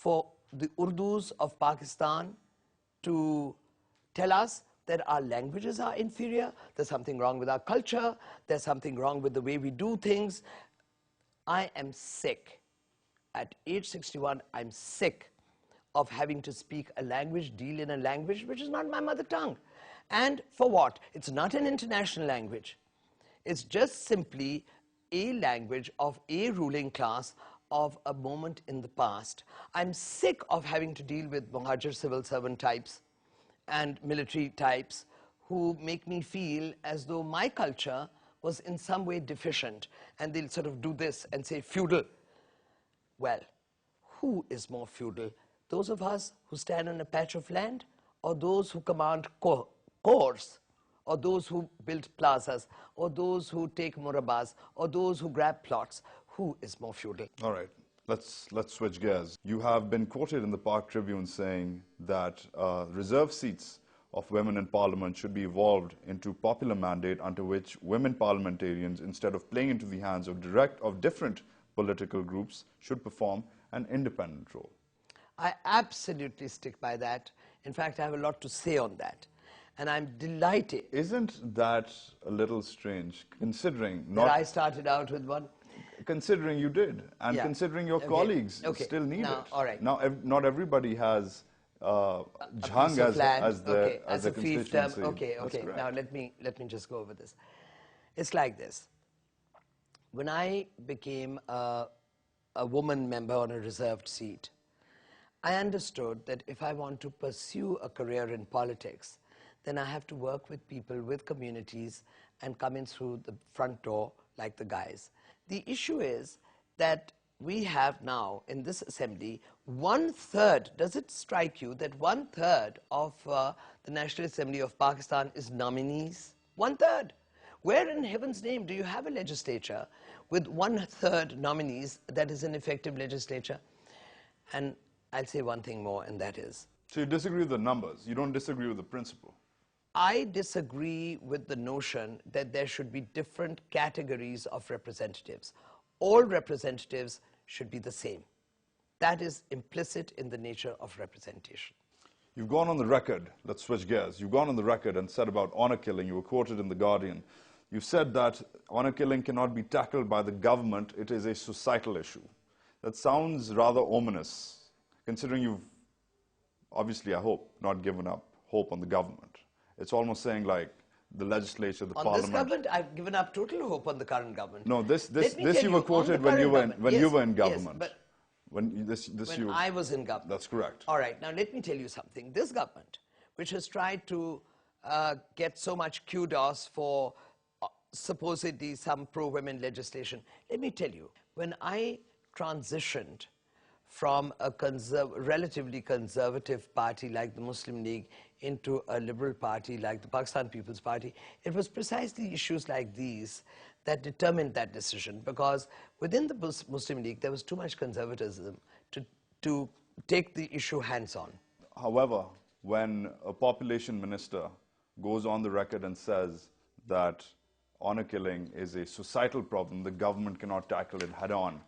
for the Urdus of Pakistan to tell us that our languages are inferior, there's something wrong with our culture, there's something wrong with the way we do things. I am sick. At age 61, I'm sick of having to speak a language, deal in a language which is not my mother tongue. And for what? It's not an international language. It's just simply a language of a ruling class of a moment in the past. I'm sick of having to deal with Muhajir civil servant types and military types who make me feel as though my culture was in some way deficient, and they'll sort of do this and say feudal. Well, who is more feudal? Those of us who stand on a patch of land, or those who command corps, or those who build plazas, or those who take murabas, or those who grab plots? Who is more feudal? All right, let's switch gears. You have been quoted in the Park Tribune saying that reserved seats of women in parliament should be evolved into popular mandate under which women parliamentarians, instead of playing into the hands of different political groups, should perform an independent role. I absolutely stick by that. In fact, I have a lot to say on that. And I'm delighted. Isn't that a little strange, considering that I started out with one? Considering you did, and considering your colleagues still need it. All right. Now, not everybody has Jhang as a constituency. Okay. Now let me just go over this. It's like this. When I became a woman member on a reserved seat, I understood that if I want to pursue a career in politics, then I have to work with people, with communities, and come in through the front door like the guys. The issue is that we have now in this assembly 1/3, does it strike you that 1/3 of the National Assembly of Pakistan is nominees? 1/3. Where in heaven's name do you have a legislature with 1/3 nominees that is an effective legislature? And I'll say one thing more, and that is... So you disagree with the numbers, you don't disagree with the principle? I disagree with the notion that there should be different categories of representatives. All representatives should be the same. That is implicit in the nature of representation. You've gone on the record, let's switch gears, you've gone on the record and said about honor killing, you were quoted in The Guardian, you've said that honor killing cannot be tackled by the government, it is a societal issue. That sounds rather ominous, considering you've, obviously I hope, not given up hope on the government. It's almost saying like the legislature, the parliament... On this government, I've given up total hope on the current government. No, this you were quoted when you were in government. Yes, but when I was in government. That's correct. All right, now let me tell you something. This government, which has tried to get so much kudos for supposedly some pro-women legislation, let me tell you, when I transitioned from a relatively conservative party like the Muslim League into a liberal party like the Pakistan People's Party, it was precisely issues like these that determined that decision, because within the Muslim League there was too much conservatism to take the issue hands-on. However, when a population minister goes on the record and says that honor killing is a societal problem, the government cannot tackle it head-on,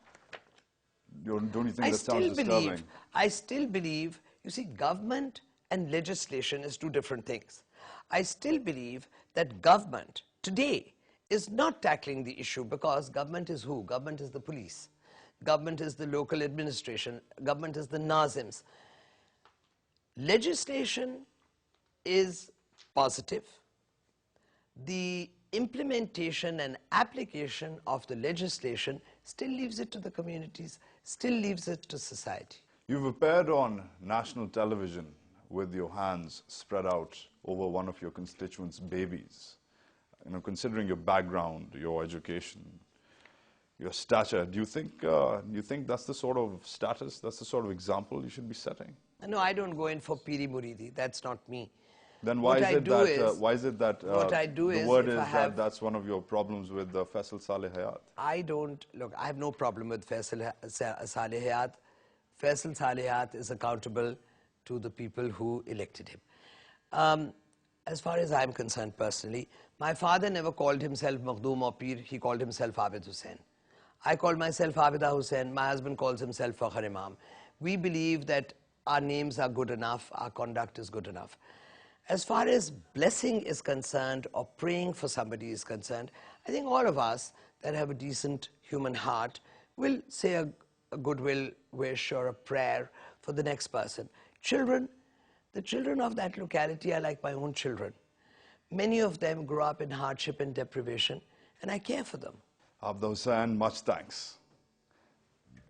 don't you think that sounds disturbing? I still believe, you see, government and legislation is two different things. I still believe that government today is not tackling the issue, because government is who? Government is the police. Government is the local administration. Government is the Nazims. Legislation is positive. The implementation and application of the legislation still leaves it to the communities, still leaves it to society. You've appeared on national television with your hands spread out over one of your constituents' babies. You know, considering your background, your education, your stature, do you think that's the sort of status, that's the sort of example you should be setting? No, I don't go in for piri muridi. That's not me. Then why is it that the word is that that's one of your problems with Faisal Saleh Hayat? I have no problem with Faisal Saleh Hayat. Faisal Saleh Hayat is accountable to the people who elected him. As far as I'm concerned personally, my father never called himself Makhdoom or Pir, he called himself Abid Hussain. I call myself Abida Hussain, my husband calls himself Fakhar Imam. we believe that our names are good enough, our conduct is good enough. As far as blessing is concerned or praying for somebody is concerned, I think all of us that have a decent human heart will say a goodwill wish or a prayer for the next person. Children, the children of that locality are like my own children. Many of them grow up in hardship and deprivation, and I care for them. Abida Hussain, much thanks.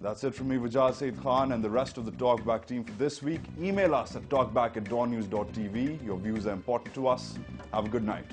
That's it from me, Wajahat Khan, and the rest of the TalkBack team for this week. Email us at talkback@dawnnews.tv. Your views are important to us. Have a good night.